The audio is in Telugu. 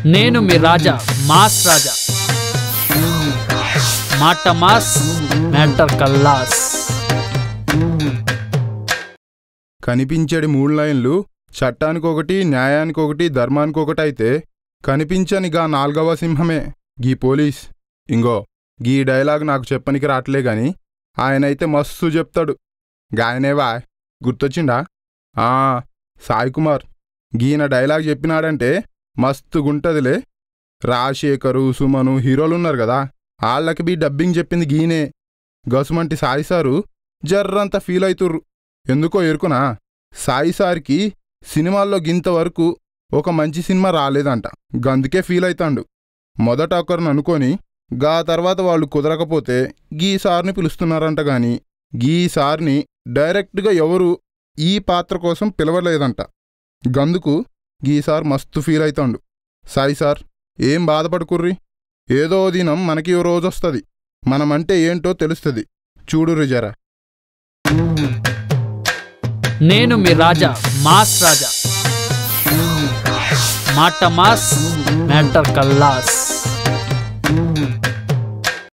నేను మీ రాజా మాస్ రాజా మాట మాస్ మ్యాటర్ కల్లాస్. కనిపించడి 3 లైన్లు చట్టానికొకటి, న్యాయానికొకటి, ధర్మానికొకటి అయితే కనిపించని గా 4వ సింహమే గీ పోలీస్. ఇంగో గీ డైలాగ్ నాకు చెప్పనికి రాట్లే గాని ఆయనైతే మస్తు చెప్తాడు. గాయనేవా గుర్తొచ్చిండా? సాయి కుమార్ గీన డైలాగ్ చెప్పినాడంటే మస్తుగుంటదిలే. రాజశేఖరు, సుమను హీరోలున్నారు కదా, వాళ్ళకి బీ డబ్బింగ్ చెప్పింది గీనే. గసుమంటి సాయి సారు జర్రంత ఫీల్ అవుతుర్రు. ఎందుకో ఎరుకునా, సాయి సార్కి సినిమాల్లో గింతవరకు ఒక మంచి సినిమా రాలేదంట. గందుకే ఫీల్ అవుతాండు. మొదట ఒకరిని అనుకొని గా తర్వాత వాళ్ళు కుదరకపోతే గీ సార్ని పిలుస్తున్నారంట గాని గీ సార్ని డైరెక్ట్గా ఎవరు ఈ పాత్ర కోసం పిలవలేదంట. గందుకు గీ సార్ మస్తు ఫీల్ అవుతాండు. సాయి సార్ ఏం బాధపడుకుర్రి, ఏదో దినం మనకి ఓ రోజొస్తుంది, మనమంటే ఏంటో తెలుస్తుంది. చూడుర్రి జరా. నేను మీ రాజా మాస్ రాజా మాట మాస్ మ్యాటర్ కల్లాస్.